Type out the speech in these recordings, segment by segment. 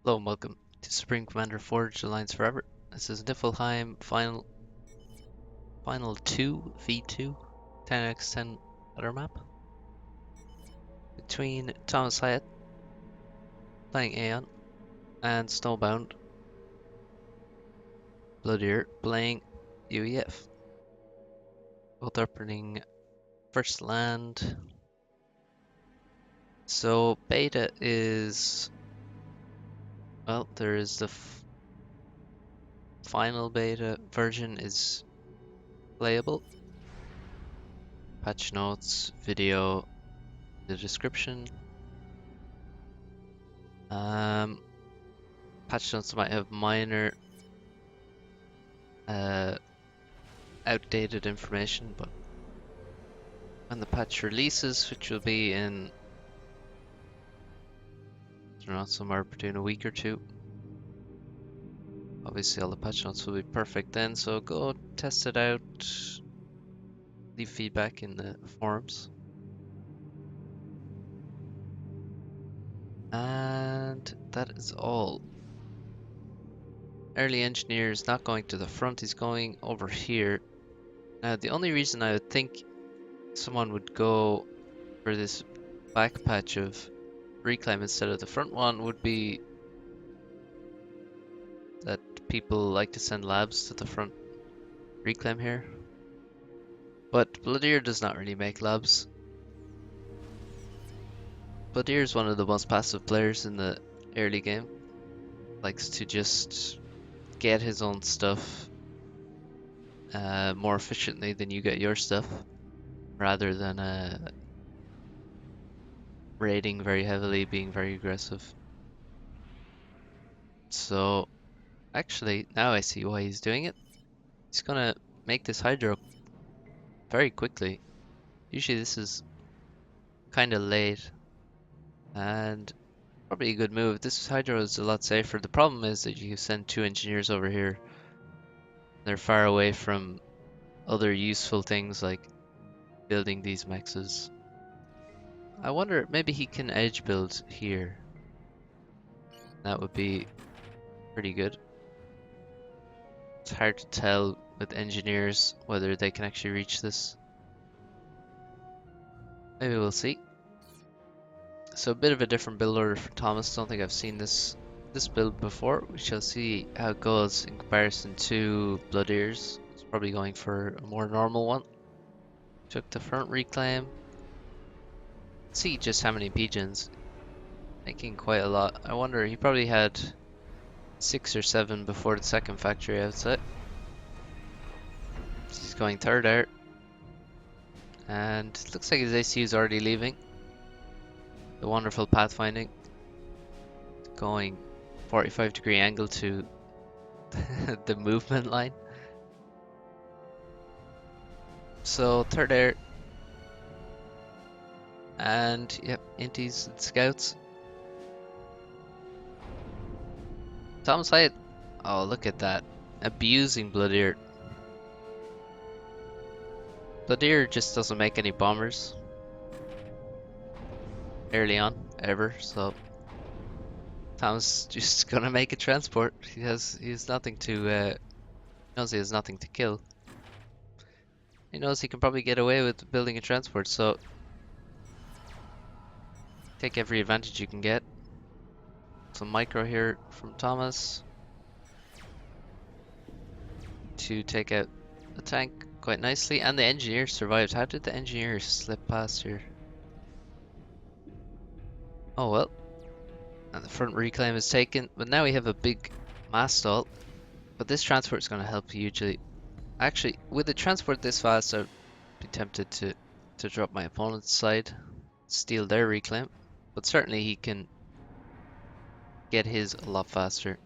Hello and welcome to Supreme Commander Forged Alliance Forever. This is Niflheim Final 2 V2 10x10 other map between ThomasHiatt playing Aeon and Snowbound Blodir playing UEF. Both opening first land. So beta is, well, there is the final beta version is playable. Patch notes, video, the description. Patch notes might have minor outdated information, but when the patch releases, which will be in, I don't know, somewhere between a week or two, obviously all the patch notes will be perfect then, so go test it out, leave feedback in the forums. And that is all. Early engineer is not going to the front, he's going over here. Now the only reason I would think someone would go for this back patch of reclaim instead of the front one would be that people like to send labs to the front reclaim here. But Blodir does not really make labs. Blodir is one of the most passive players in the early game. Likes to just get his own stuff more efficiently than you get your stuff, rather than raiding very heavily, being very aggressive. So actually, now I see why he's doing it. He's gonna make this Hydro very quickly. Usually this is kind of late, and probably a good move. This Hydro is a lot safer. The problem is that you send 2 engineers over here. They're far away from other useful things like building these mexes. I wonder, maybe he can edge build here. That would be pretty good. It's hard to tell with engineers whether they can actually reach this. Maybe we'll see. So a bit of a different build order for Thomas. Don't think I've seen this build before. We shall see how it goes in comparison to Blodir's. It's probably going for a more normal one. Took the front reclaim. See just how many pigeons. Making quite a lot. I wonder, he probably had 6 or 7 before the second factory outset. He's going third out. And it looks like his ACU is already leaving. The wonderful pathfinding. Going 45-degree angle to the movement line. So third air. And yep, inties and scouts. ThomasHiatt. Oh, look at that. Abusing Blodir. Blodir just doesn't make any bombers early on, ever, so Tom's just gonna make a transport. He has nothing to knows he has nothing to kill. He knows he can probably get away with building a transport, so take every advantage you can get. Some micro here from Thomas to take out the tank quite nicely, and the engineer survived. How did the engineer slip past here? Oh well. And the front reclaim is taken, but now we have a big mass stall. But this transport is going to help hugely. Actually, with a transport this fast, I'd be tempted to drop my opponent's side, steal their reclaim. But certainly he can get his a lot faster.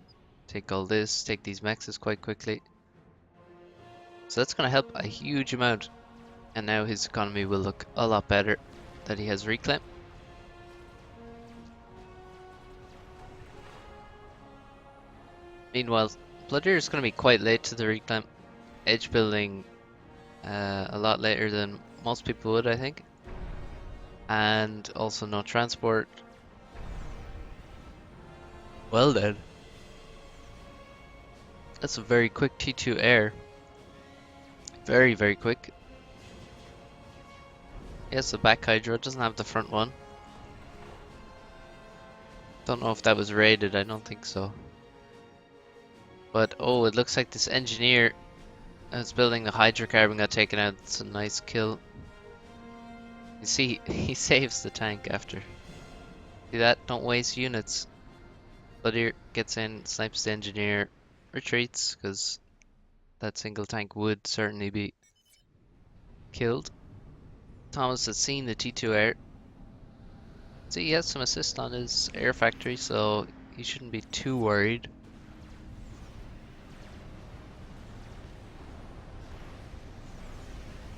Take all this, take these mexes quite quickly. So that's going to help a huge amount. And now his economy will look a lot better that he has reclaim. Meanwhile, Blodir is going to be quite late to the reclaim. Edge building a lot later than most people would, I think. And also no transport. Well then, that's a very quick T2 air. Very, very quick. Yes, the back Hydro doesn't have the front one. Don't know if that was raided, I don't think so. But oh, it looks like this engineer that's building the hydrocarbon got taken out. It's a nice kill. You see, he saves the tank after. See that? Don't waste units. Blodir gets in, snipes the engineer, retreats, because that single tank would certainly be killed. Thomas has seen the T2 air. See, he has some assist on his air factory, so he shouldn't be too worried.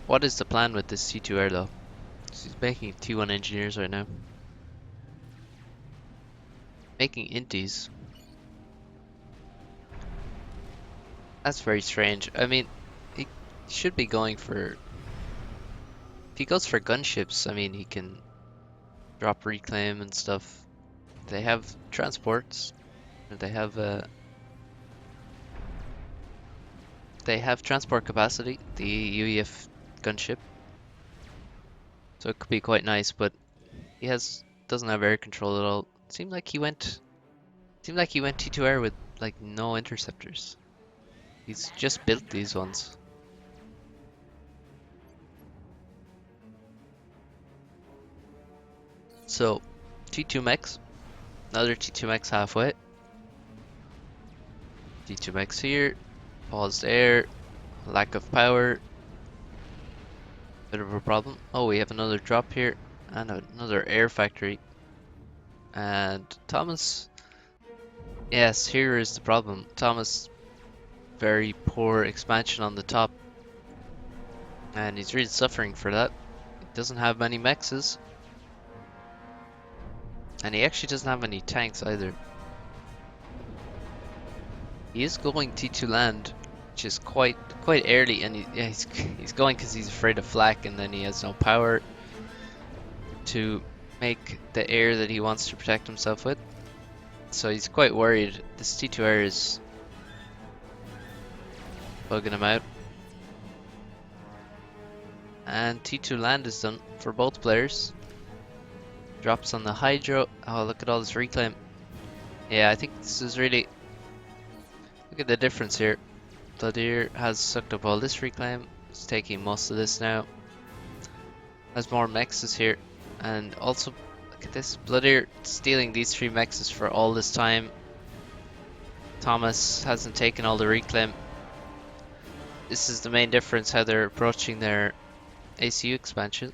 What is the plan with this T2 air though? He's making T1 engineers right now. Making inties. That's very strange. I mean, he should be going for... If he goes for gunships, I mean, he can drop reclaim and stuff. They have transports. They have transport capacity, the UEF gunship. So it could be quite nice, but he doesn't have air control at all. Seemed like he went T2 air with like no interceptors. He's just built these ones. So T2 mechs, another T2 mechs halfway. T2 mechs here, paused air, lack of power. Bit of a problem. Oh, we have another drop here and another air factory. And Thomas, yes, here is the problem. Thomas, very poor expansion on the top. And he's really suffering for that. He doesn't have many mexes. And he actually doesn't have any tanks either. He is going T2 land, which is quite early, and he's going because he's afraid of flak, and then he has no power to make the air that he wants to protect himself with. So he's quite worried. This T2 air is bugging him out. And T2 land is done for both players. Drops on the hydro. Oh, look at all this reclaim. Yeah, I think this is really... Look at the difference here. Blodir has sucked up all this reclaim. He's taking most of this now. Has more mexes here. And also, look at this. Blodir stealing these 3 mexes for all this time. Thomas hasn't taken all the reclaim. This is the main difference, how they're approaching their ACU expansion.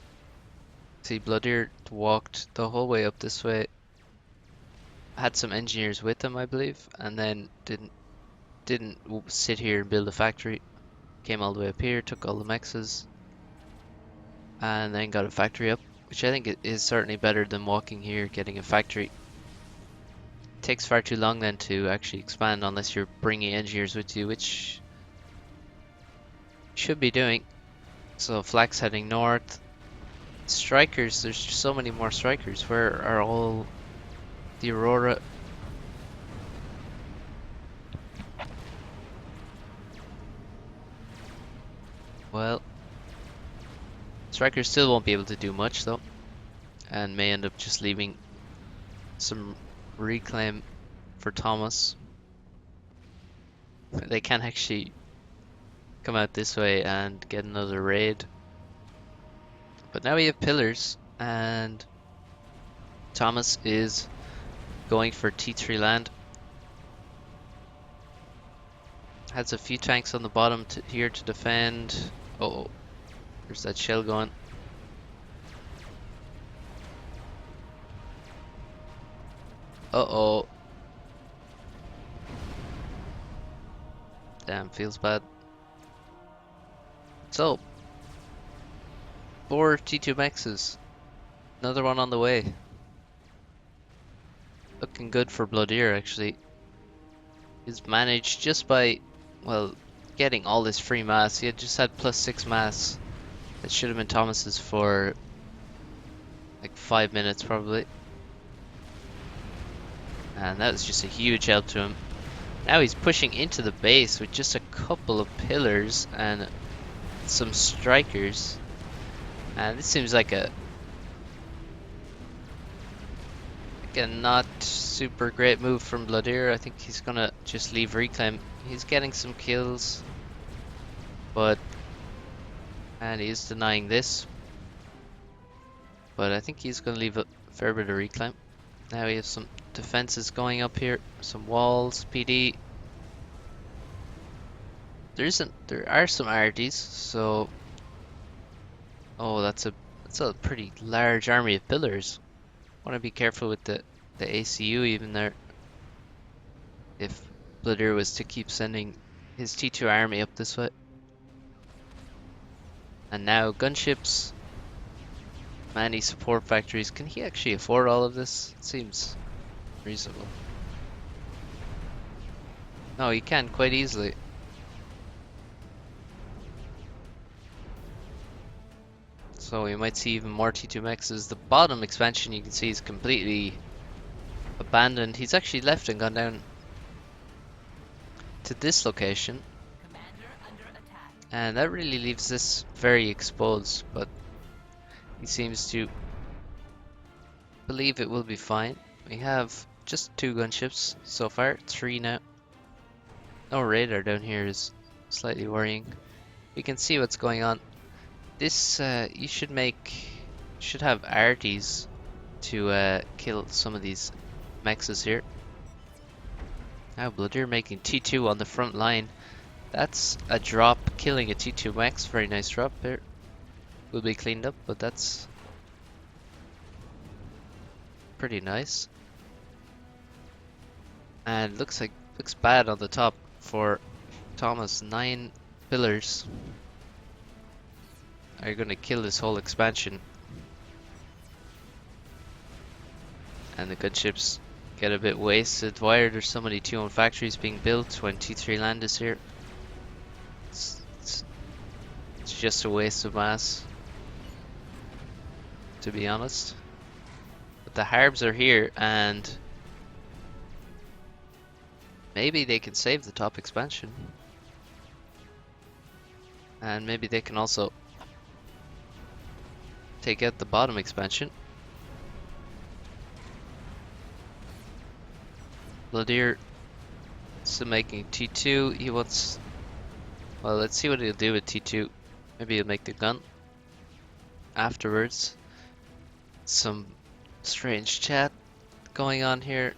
See, Blodir walked the whole way up this way. Had some engineers with him, I believe, and then didn't sit here and build a factory. Came all the way up here, took all the mexes, and then got a factory up, which I think is certainly better than walking here, getting a factory. It takes far too long then to actually expand unless you're bringing engineers with you, which you should be doing. So flak's heading north. Strikers, there's so many more strikers. Where are all the Aurora? Well, strikers still won't be able to do much though, and may end up just leaving some reclaim for Thomas. They can actually come out this way and get another raid. But now we have pillars, and Thomas is going for T3 land. Has a few tanks on the bottom here to defend. Oh, there's that shell going. Uh-oh. Damn, feels bad. So, 4 T2 mexes. Another one on the way. Looking good for Blodir, actually. He's managed just by, well, getting all this free mass. He had just had +6 mass. That should have been Thomas's for like 5 minutes probably. And that was just a huge help to him. Now he's pushing into the base with just a couple of pillars and some strikers. And this seems like a not super great move from Blodir. I think he's gonna just leave reclaim. He's getting some kills, and he's denying this. But I think he's gonna leave a fair bit of reclaim. Now we have some defenses going up here, some walls, PD. There are some arties, so that's a pretty large army of pillars. Want to be careful with the ACU even there. If Blodir was to keep sending his T2 army up this way. And now gunships, many support factories. Can he actually afford all of this? It seems reasonable. No, he can quite easily. So we might see even more T2 mexes. The bottom expansion you can see is completely abandoned. He's actually left and gone down to this location. And that really leaves this very exposed, but he seems to believe it will be fine. We have just 2 gunships so far, 3 now. No radar down here is slightly worrying. We can see what's going on. This you should have arties to kill some of these mexes here. Now Blodir making T2 on the front line. That's a drop, killing a T2 mex. Very nice drop there. Will be cleaned up, but that's pretty nice. And looks bad on the top for Thomas. 9 pillars are gonna kill this whole expansion. And the gunships get a bit wasted. Why are there so many T1 factories being built when T3 land is here? It's just a waste of mass, to be honest. But the Harbs are here, and maybe they can save the top expansion. And maybe they can also take out the bottom expansion. Blodir still making T2. He wants... Well, let's see what he'll do with T2. Maybe he'll make the gun afterwards. Some strange chat going on here.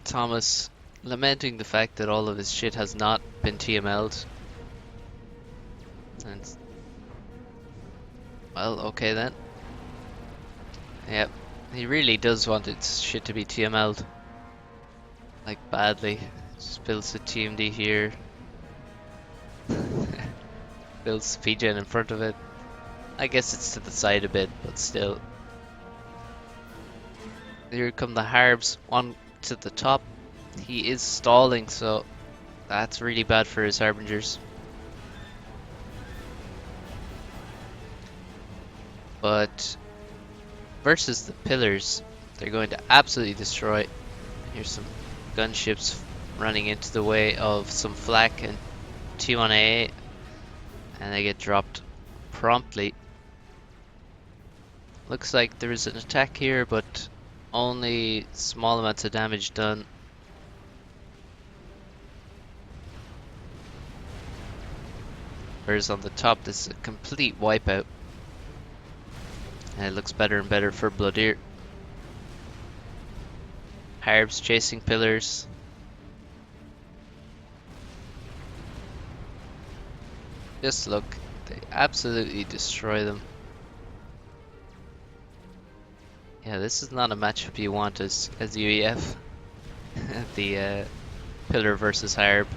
Thomas lamenting the fact that all of his shit has not been TML'd. And well, okay then. Yep, he really does want his shit to be TML'd. Like badly. Just builds a TMD here. Builds PGen in front of it. I guess it's to the side a bit, but still. Here come the Harbs, one to the top. He is stalling, so that's really bad for his Harbingers. But versus the pillars, they're going to absolutely destroy. Here's some gunships running into the way of some flak and T1A, and they get dropped promptly. Looks like there is an attack here, but only small amounts of damage done. Whereas on the top, this is a complete wipeout. And it looks better and better for Blodir. Harbs chasing pillars. Just look, they absolutely destroy them. Yeah, this is not a matchup you want as UEF. The pillar versus Harb.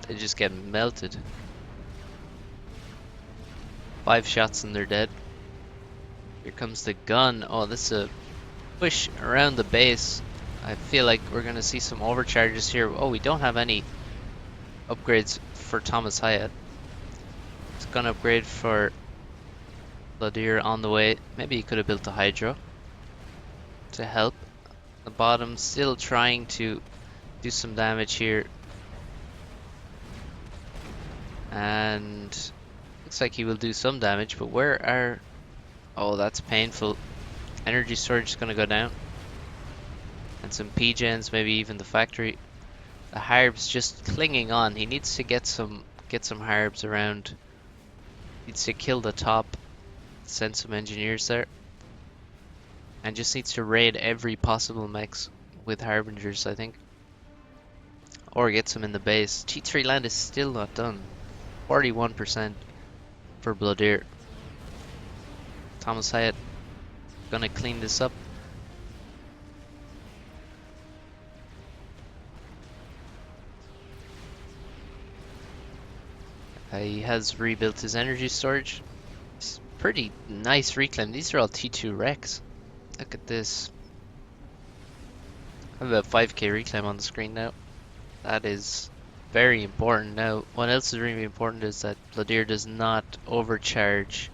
They just get melted. 5 shots and they're dead. Here comes the gun. Oh, this is a push around the base. I feel like we're gonna see some overcharges here. Oh, we don't have any upgrades for ThomasHiatt. It's gonna upgrade for Blodir on the way. Maybe he could have built a Hydro to help. The bottom still trying to do some damage here. And looks like he will do some damage, but where are... Oh, that's painful. Energy storage is going to go down. And some P-gens, maybe even the factory. The Harb's just clinging on. He needs to get some Harbs around. Needs to kill the top. Send some engineers there. And just needs to raid every possible mechs with Harbingers, I think. Or get some in the base. T3 land is still not done. 41% for Blodir. ThomasHiatt gonna clean this up. He has rebuilt his energy storage. It's pretty nice reclaim. These are all T2 wrecks. Look at this. I have about 5k reclaim on the screen now. That is very important. Now, what else is really important is that Blodir does not overcharge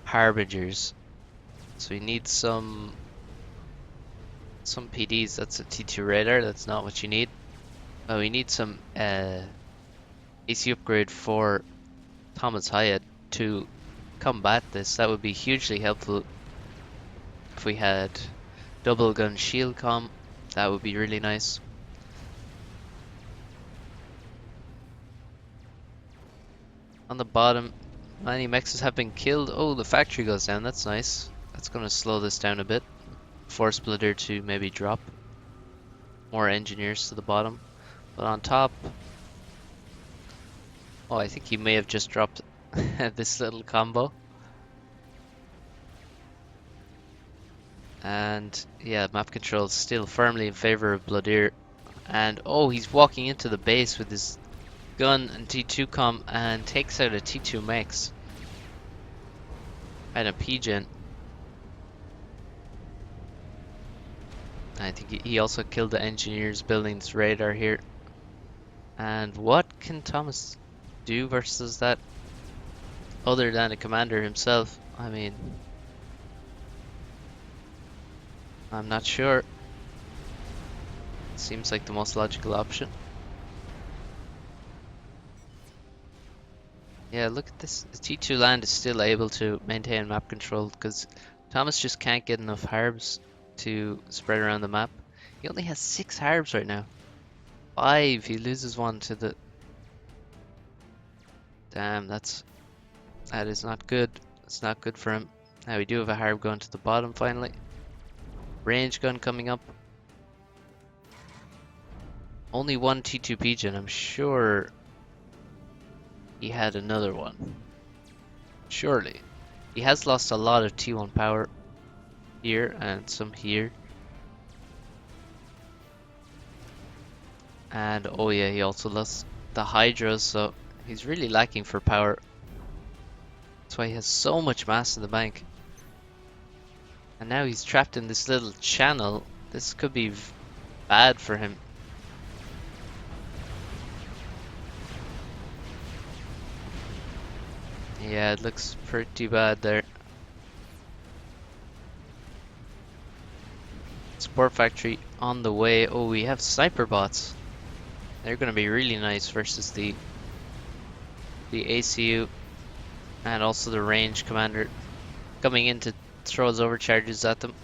Harbingers. So we need some PDs. That's a T2 radar. That's not what you need. Oh, we need some AC upgrade for ThomasHiatt to combat this. That would be hugely helpful if we had double gun shield comm. That would be really nice. On the bottom, many mechs have been killed. Oh, the factory goes down. That's nice. That's going to slow this down a bit. Force Blodir to maybe drop more engineers to the bottom. But on top... Oh, I think he may have just dropped this little combo. And yeah, map control is still firmly in favor of Blodir. And oh, he's walking into the base with his gun and T2 comm and takes out a T2 mechs. And a P-gen. I think he also killed the engineers building this radar here. And what can Thomas do versus that other than a commander himself? I mean, I'm not sure. Seems like the most logical option. Yeah, look at this. The T2 land is still able to maintain map control because Thomas just can't get enough Harbs to spread around the map. He only has 6 Harbs right now. 5. He loses one to the... Damn, that is not good. It's not good for him. Now we do have a Harb going to the bottom finally. Range gun coming up. Only one T2 Pigeon. I'm sure he had another one. Surely. He has lost a lot of T1 power here and some here. And oh yeah, he also lost the Hydras, so he's really lacking for power. That's why he has so much mass in the bank. And now he's trapped in this little channel. This could be bad for him. Yeah, it looks pretty bad there. Support factory on the way. Oh, we have sniper bots. They're going to be really nice versus the ACU and also the range commander coming in to throw his overcharges at them.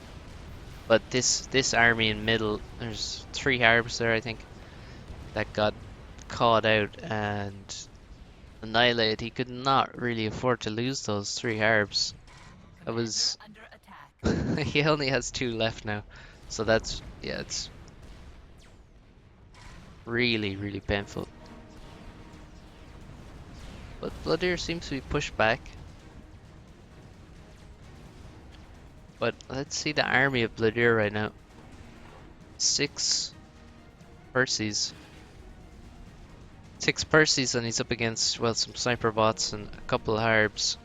But this army in middle, there's 3 Harbs there I think that got caught out and annihilated. He could not really afford to lose those 3 Harbs. That was he only has 2 left now, so that's, yeah, it's really painful. But Blodir seems to be pushed back. But let's see the army of Blodir right now. 6 Percies. 6 Percies, and he's up against, well, some sniper bots and a couple of Harbs.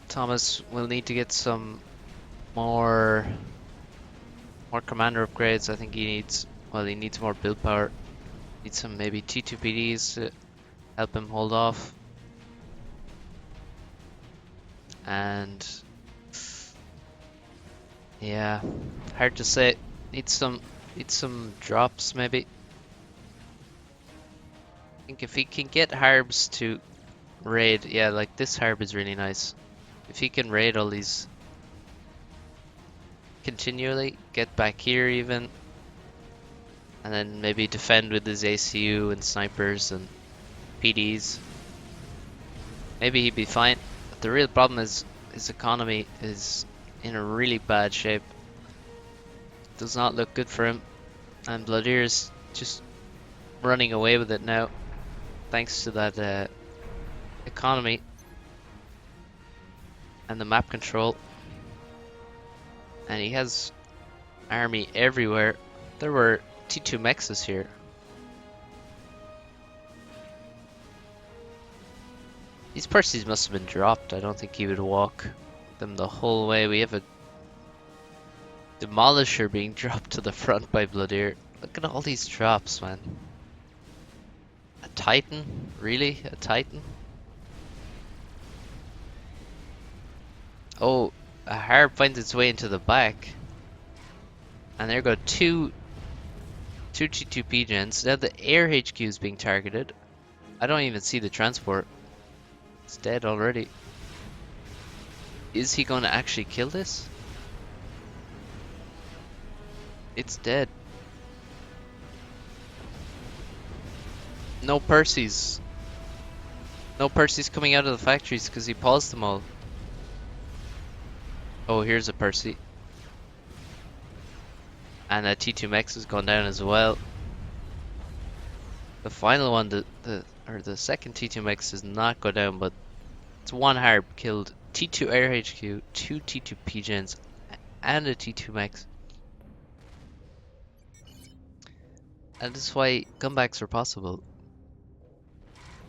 Thomas will need to get some more commander upgrades. I think he needs, well, he needs more build power. Needs some maybe T2 PDs to help him hold off. And yeah, hard to say. Need some drops maybe. I think if he can get harbs to raid, yeah, like this harb is really nice. If he can raid all these continually, get back here even, and then maybe defend with his ACU and snipers and PDs, maybe he'd be fine. But the real problem is his economy is in a really bad shape. Does not look good for him, and Blodir is just running away with it now, thanks to that economy and the map control. And he has army everywhere. There were T2 mexes here. These Percies must have been dropped. I don't think he would walk them the whole way. We have a Demolisher being dropped to the front by Blodir. Look at all these drops, man. A Titan? Really? A Titan? Oh, a harp finds its way into the back. And there go two T2P gens. Now the air HQ is being targeted. I don't even see the transport. It's dead already. Is he going to actually kill this? It's dead. No Percies. No Percies coming out of the factories because he paused them all. Oh, here's a Percy. And a T2 Mex has gone down as well. The final one, the second T2 Mex does not go down, but it's one harp killed. T2 Air HQ, two T2 P-Gens, and a T2 Mex. And this is why comebacks are possible.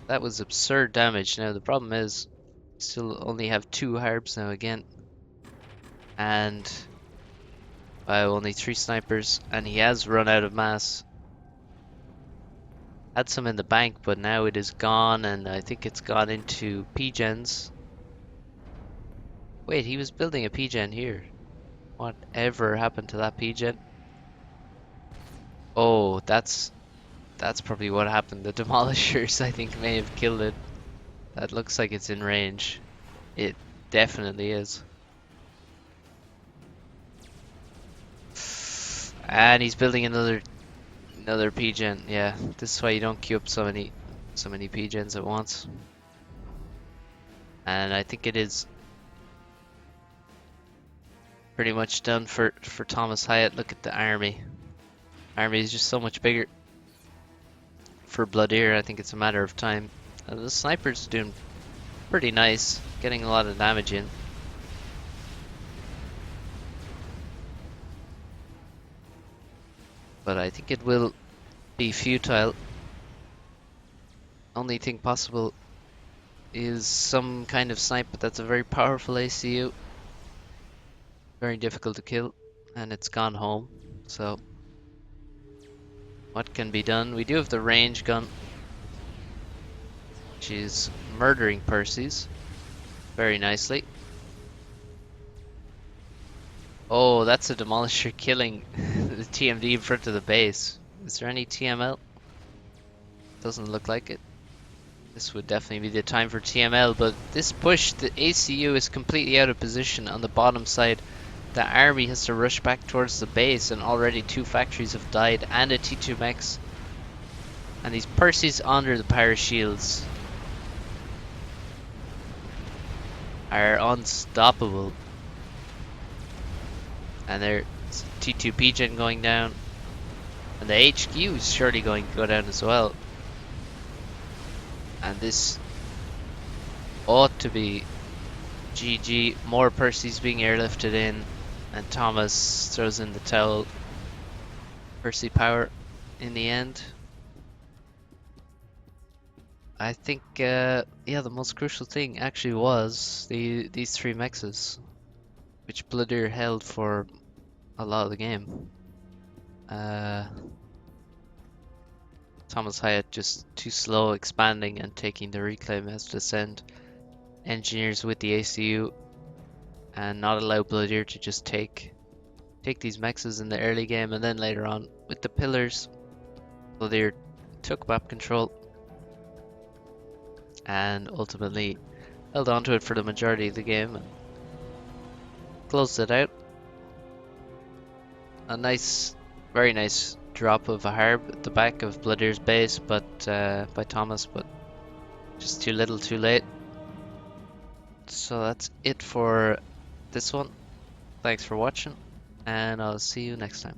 That was absurd damage. Now the problem is, still only have two harps now again. And only 3 snipers, and he has run out of mass. Had some in the bank, but now it is gone, and I think it's gone into P-Gens. Wait, he was building a P-Gen here. Whatever happened to that P-Gen? Oh, that's probably what happened. The Demolishers, I think, may have killed it. That looks like it's in range. It definitely is. And he's building another P-Gen. Yeah, this is why you don't queue up so many P-Gens at once. And I think it is pretty much done for ThomasHiatt. Look at the army. Army is just so much bigger. For Blodir, I think it's a matter of time. The sniper's doing pretty nice, getting a lot of damage in. But I think it will be futile. Only thing possible is some kind of snipe, but that's a very powerful ACU. Very difficult to kill, and it's gone home. So, what can be done? We do have the range gun, which is murdering Percies very nicely. Oh, that's a Demolisher killing the TMD in front of the base. Is there any TML? Doesn't look like it. This would definitely be the time for TML, but this push, the ACU is completely out of position on the bottom side. The army has to rush back towards the base, and already 2 factories have died, and a T2 Mex. And these Percies under the power shields are unstoppable. And there's T2 P-Gen going down. And the HQ is surely going to go down as well. And this ought to be GG. More Percies being airlifted in. And Thomas throws in the towel. Percy power in the end. I think, yeah, the most crucial thing actually was these 3 mexes, which Blodir held for a lot of the game. ThomasHiatt just too slow expanding and taking the reclaim, has to send engineers with the ACU and not allow Blodir to just take these mexes in the early game, and then later on with the pillars, Blodir took map control and ultimately held on to it for the majority of the game and closed it out. A nice, very nice drop of a harb at the back of Blodir's base, but by Thomas, but just too little, too late. So that's it for this one. Thanks for watching, and I'll see you next time.